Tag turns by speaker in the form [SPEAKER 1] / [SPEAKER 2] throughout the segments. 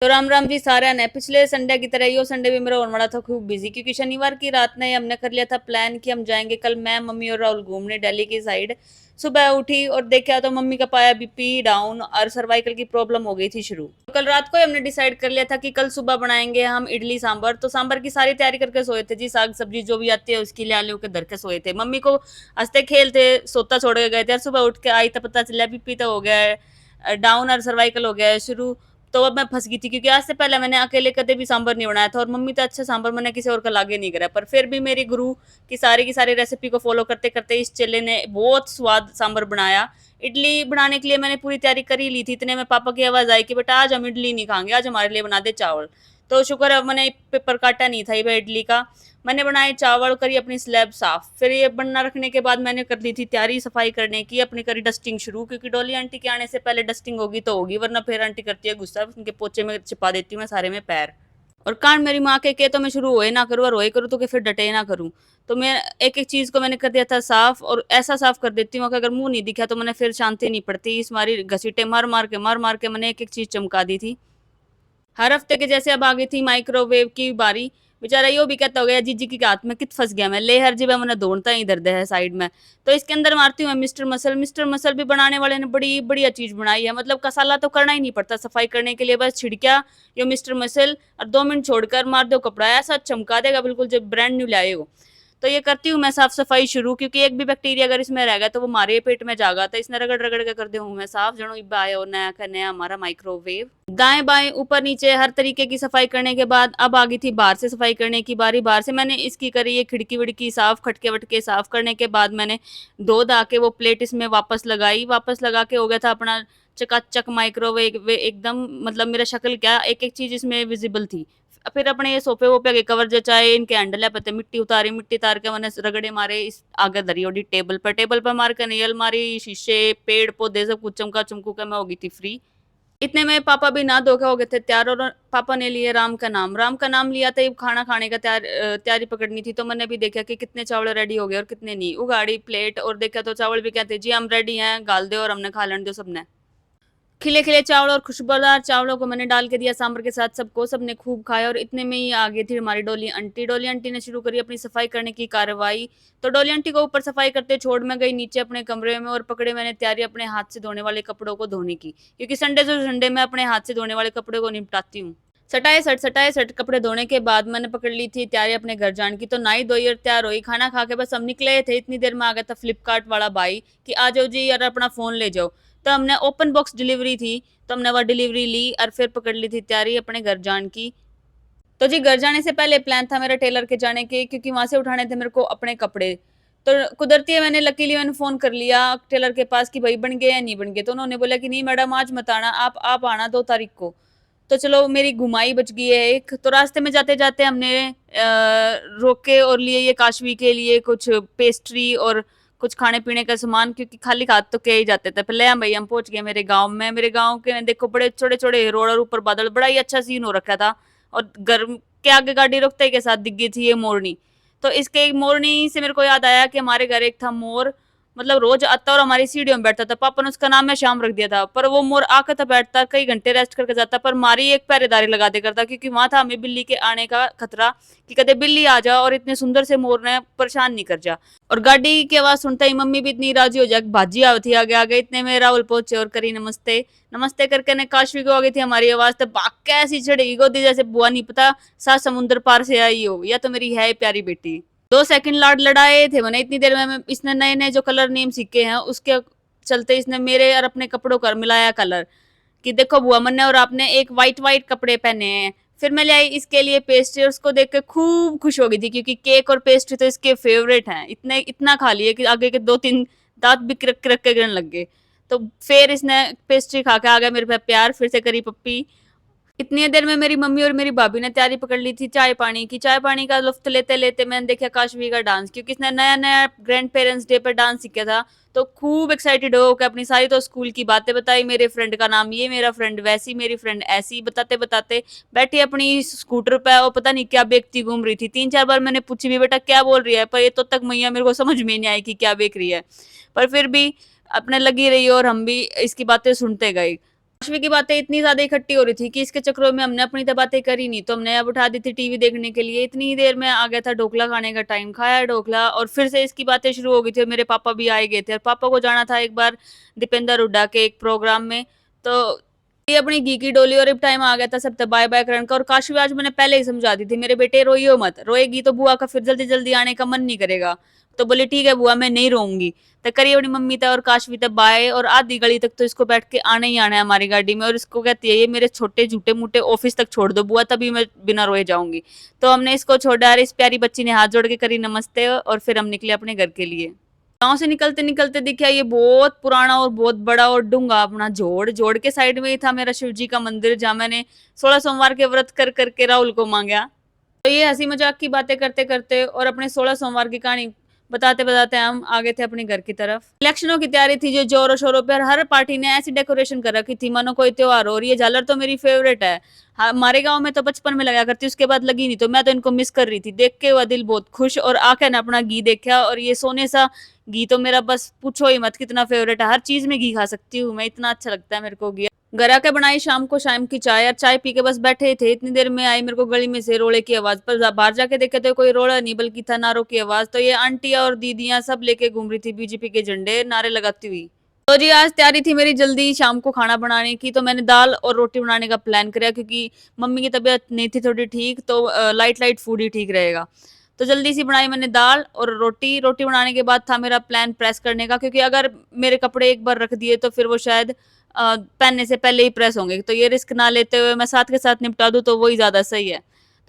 [SPEAKER 1] तो राम राम जी सारा ने पिछले संडे की तरह यो संडे भी मेरा होने वाला था खूब बिजी, क्योंकि शनिवार की रात ने हमने कर लिया था प्लान कि हम जाएंगे कल, मैं मम्मी और राहुल घूमने दिल्ली की साइड। सुबह उठी और देखा तो मम्मी का पाया बीपी डाउन और सर्वाइकल की प्रॉब्लम हो गई थी शुरू। तो कल रात को ही हमने डिसाइड कर लिया था कि कल सुबह बनाएंगे हम इडली सांभर। तो सांभर की सारी तैयारी करके सोए थे जी, साग सब्जी जो भी आती है उसकी ले आलू के धर के सोए थे। मम्मी को हंसते खेलते सोता छोड़ के गए थे और सुबह उठ के आई तो पता चला बीपी तो हो गया है डाउन और सर्वाइकल हो गया है शुरू। तो अब मैं फंस गई थी, क्योंकि आज से पहले मैंने अकेले कदे भी सांभर नहीं बनाया था और मम्मी तो अच्छा सांभर मैंने किसी और का लागे नहीं करा, पर फिर भी मेरी गुरु की सारी रेसिपी को फॉलो करते करते इस चेले ने बहुत स्वाद सांभर बनाया। इडली बनाने के लिए मैंने पूरी तैयारी कर ही ली थी, इतने में पापा की आवाज आई कि बेटा आज हम इडली नहीं खाएंगे, आज हमारे लिए बना दे चावल। तो शुक्र है मैंने पेपर काटा नहीं था ये इडली का। मैंने बनाए चावल, करी अपनी स्लैब साफ, फिर ये बनना रखने के बाद मैंने कर ली थी तैयारी सफाई करने की, अपनी करी डस्टिंग शुरू, क्योंकि डॉली आंटी के आने से पहले डस्टिंग होगी तो होगी, वरना फिर आंटी करती है गुस्सा, उनके पोचे में छिपा देती हूँ मैं सारे में पैर। और कान मेरी माँ के तो मैं शुरू होए ना करूँ और होए करूँ तो फिर डटे ना करूँ। तो मैं एक एक चीज को मैंने कर दिया था साफ, और ऐसा साफ कर देती हूँ कि अगर मुंह नहीं दिखा तो मैंने फिर शांति नहीं पड़ती, इस मारी घसीटे मार मार के मैंने एक एक चीज चमका दी थी। हर हफ्ते के जैसे अब आ गई थी माइक्रोवेव की बारी। बेचारा यो भी कहता हो गया जीजी की हाथ में कित फंस गया मैं, ले हर जगह मैंने दौड़ता ही दर्द है साइड में। तो इसके अंदर मारती हूँ मैं मिस्टर मसल। मिस्टर मसल भी बनाने वाले ने बड़ी बढ़िया चीज बनाई है, मतलब कसाला तो करना ही नहीं पड़ता सफाई करने के लिए, बस छिड़किया यो मिस्टर मसल और 2 मिनट छोड़कर मार दो कपड़ा, ऐसा चमका देगा बिल्कुल जब ब्रांड न्यू लाए हो। तो ये करती हूँ मैं साफ सफाई शुरू, क्योंकि एक भी बैक्टीरिया अगर इसमें रह गया तो वो हमारे पेट में जागा, तो इसने रगड़ रगड़ के कर दे हूँ मैं साफ। जनो इब्बा आयो नया का नया हमारा माइक्रोवेव। दाएं बाएं ऊपर नीचे हर तरीके की सफाई करने के बाद अब आ गई थी बाहर से सफाई करने की बारी। बाहर से मैंने इसकी करी ये खिड़की विड़की साफ, खटके वटके साफ करने के बाद मैंने धो धा के वो प्लेट इसमें वापस लगाई। वापस लगा के हो गया था अपना चकाचक माइक्रोवेव एकदम, मतलब मेरा शक्ल क्या एक एक चीज इसमें विजिबल थी। फिर अपने ये सोफे वोफे के कवर जचाए, इनके हैंडल है पते मिट्टी उतारी, मिट्टी उतार के मैंने रगड़े मारे इस आगे धरी ओडी टेबल पर मार के नहीं अलमारी शीशे पेड़ पौधे सब कुछ चमका चमकू के मैं हो गई थी फ्री। इतने में पापा भी ना धोखे हो गए थे तैयार, और पापा ने लिए राम का नाम। राम का नाम लिया था, खाना खाने का तैयारी पकड़नी थी। तो मैंने भी देखा कि कितने चावल रेडी हो गए और कितने नहीं, उगाड़ी प्लेट और देखा तो चावल भी कहते जी हम रेडी हैं गाल दो और हमने खा लेने दो सबने। खिले खिले चावल और खुशबूदार चावलों को मैंने डाल के दिया सांभर के साथ सबको, सबने खूब खाया। और इतने में ही आ गई थी हमारी डोली आंटी। डोली आंटी ने शुरू करी अपनी सफाई करने की कार्रवाई। तो डोली आंटी को ऊपर सफाई करते छोड़ मैं गई नीचे अपने कमरे में, और पकड़े मैंने तैयारी अपने हाथ से धोने वाले कपड़ों को धोने की, क्योंकि संडे से संडे मैं अपने हाथ से धोने वाले कपड़े को निपटाती हूँ। सटाए सट कपड़े धोने के बाद मैंने पकड़ ली थी तैयारी अपने घर जाने की। तो नाई धोई और तैयार हुई, खाना खा के बस हम निकले थे, इतनी देर में आ गया था फ्लिपकार्ट वाला भाई कि आ जाओ जी यार अपना फोन ले जाओ। तो हमने ओपन बॉक्स डिलीवरी थी, तो हमने वह डिलीवरी ली और फिर पकड़ ली थी तैयारी अपने घर जाने की। तो जी घर जाने से पहले प्लान था मेरा टेलर के जाने के, क्योंकि वहां से उठाने थे मेरे को अपने कपड़े। तो कुदरती है मैंने लकीली मैंने फोन कर लिया टेलर के पास कि भाई बन गए या नहीं बन गए। तो उन्होंने बोला कि नहीं मैडम आज मत आना, आप आना 2 तारीख को। तो चलो मेरी घुमाई बच गई है एक। तो रास्ते में जाते जाते हमने रोके और लिए ये काशवी के लिए कुछ पेस्ट्री और कुछ खाने पीने का सामान, क्योंकि खाली हाथ तो क्या ही जाते थे। पहले हम भाई हम पहुंच गए मेरे गांव में। मेरे गांव के देखो बड़े छोटे छोटे रोड और ऊपर बादल, बड़ा ही अच्छा सीन हो रखा था। और गर्म के आगे गाड़ी रुकते के साथ दिख गई थी ये मोरनी। तो इसके एक मोरनी से मेरे को याद आया कि हमारे घर एक था मोर, मतलब रोज आता और हमारी सीढ़ियों में बैठता था। पापा ने उसका नाम मैं श्याम रख दिया था, पर वो मोर आकर था बैठता कई घंटे रेस्ट करके जाता, पर मारी एक पहरेदारी लगा दे करता, क्योंकि वहां था हमें बिल्ली के आने का खतरा कि कदे बिल्ली आ जा और इतने सुंदर से मोर ने परेशान नहीं कर जा। और गाड़ी की आवाज सुनता ही मम्मी भी इतनी राजी हो जाए, भाजी आवती आगे आ गए। इतने में राहुल पहुंचे और करी नमस्ते नमस्ते करके ने काशवी को आ गई थी हमारी आवाज। तो बाग कैसी चढ़ेगी गोदी जैसे बुआ नहीं पता सात समुद्र पार से आई हो, या तो मेरी है प्यारी बेटी। 2 सेकंड लाड लड़ाए थे मैंने इतनी देर में। इसने नए नए जो कलर नेम सीखे हैं उसके चलते इसने मेरे और अपने कपड़ों का मिलाया कलर कि देखो बुआ मन्ने और आपने एक वाइट वाइट कपड़े पहने हैं। फिर मैं ले आई इसके लिए पेस्ट्री, और उसको देख के खूब खुश हो गई थी, क्योंकि केक और पेस्ट्री तो इसके फेवरेट हैं। इतने इतना खा लिए कि आगे के 2-3 दांत भी किरक किरक के गिरने लग गए। तो फिर इसने पेस्ट्री खा के आ गया मेरे पे प्यार, फिर से करी पप्पी। इतनी देर में मेरी मम्मी और मेरी भाभी ने तैयारी पकड़ ली थी चाय पानी की। चाय पानी का लुफ्त लेते लेते मैंने देखा काशवी का डांस, क्योंकि इसने नया नया ग्रैंड पेरेंट्स डे पर डांस सीखा था। तो खूब एक्साइटेड हो के अपनी सारी तो स्कूल की बातें बताई, मेरे फ्रेंड का नाम ये, मेरा फ्रेंड वैसी, मेरी फ्रेंड ऐसी, बताते बताते बैठी अपनी स्कूटर पे और पता नहीं क्या बेचती घूम रही थी। 3-4 बार मैंने पूछी भी बेटा क्या बोल रही है, पर ये तो तक मैया मेरे को समझ में नहीं आई कि क्या बेच रही है। पर फिर भी अपने लगी रही और हम भी इसकी बातें सुनते गए। काशवी की बातें इतनी ज़्यादा इकट्ठी हो रही थी कि इसके चक्करों में हमने अपनी तो बातें करी नहीं, तो हमने अब उठा दी थी टीवी देखने के लिए। इतनी देर में आ गया था ढोकला खाने का टाइम, खाया ढोकला और फिर से इसकी बातें शुरू हो गई थी और मेरे पापा भी आ गए थे और पापा को जाना था एक बार दीपेंद्र हुड्डा के एक प्रोग्राम में। तो ये अपनी घी की डोली और अब टाइम आ गया था सब बाय-बाय करने का और काशवी आज मैंने पहले ही समझा दी थी, मेरे बेटे रोइयो मत, रोएगी तो बुआ का फिर जल्दी-जल्दी आने का मन नहीं करेगा। तो बोली ठीक है बुआ मैं नहीं रोऊँगी। तो करी अपनी मम्मी तक और काशवी तक बाय और आधी गली तक तो इसको बैठ के आना ही आना है हमारी गाड़ी में और इसको कहती है ये मेरे छोटे झूठे-मूठे ऑफिस तक छोड़ दो बुआ तभी मैं बिना रोए जाऊँगी। तो हमने इसको छोड़ा और इस प्यारी बच्ची ने हाथ जोड़ के करी नमस्ते और फिर हम निकले अपने घर के लिए। गाँव से निकलते-निकलते दिखा ये बहुत पुराना और बहुत बड़ा और डूंगा अपना जोड़, जोड़ के साइड में ही था मेरा शिव जी का मंदिर जहाँ मैंने 16 सोमवार के व्रत कर के राहुल को मांगा। तो ये हंसी मजाक की बातें करते करते और अपने 16 सोमवार की कहानी बताते बताते हम आ गए थे अपने घर की तरफ। इलेक्शनों की तैयारी थी जो जोरों शोरों पर, हर पार्टी ने ऐसी डेकोरेशन कर रखी थी मानो कोई त्योहार हो। और ये झालर तो मेरी फेवरेट है, हमारे गांव में तो बचपन में लगा करती, उसके बाद लगी नहीं, तो मैं तो इनको मिस कर रही थी। देख के हुआ दिल बहुत खुश और आके ना अपना घी देखा और ये सोने सा घी तो मेरा बस पूछो ही मत कितना फेवरेट है। हर चीज में घी खा सकती हूँ मैं, इतना अच्छा लगता है मेरे को घी। घर आके बनाई शाम को शाम की चाय और चाय पी के बस बैठे ही थे, इतनी देर में आई मेरे को गली में से रोले की आवाज। पर बाहर जाके देखे तो कोई रोड़ा नहीं बल्कि था नारों की आवाज। तो ये आंटियां और दीदियां सब लेके घूम रही थी बीजेपी के झंडे नारे लगाती हुई। तो जी आज तैयारी थी मेरी जल्दी शाम को खाना बनाने की, तो मैंने दाल और रोटी बनाने का प्लान किया क्योंकि मम्मी की तबीयत नहीं थी थोड़ी ठीक, तो लाइट लाइट फूड ही ठीक रहेगा। तो जल्दी सी बनाई मैंने दाल और रोटी। रोटी बनाने के बाद था मेरा प्लान प्रेस करने का, क्योंकि अगर मेरे कपड़े एक बार रख दिए तो फिर वो शायद पहनने से पहले ही प्रेस होंगे, तो ये रिस्क ना लेते हुए मैं साथ के साथ निपटा दूं तो वही ज़्यादा सही है।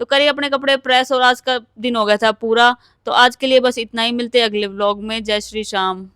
[SPEAKER 1] तो करिए अपने कपड़े प्रेस और आज का दिन हो गया था पूरा। तो आज के लिए बस इतना ही, मिलते हैं अगले व्लॉग में। जय श्री श्याम।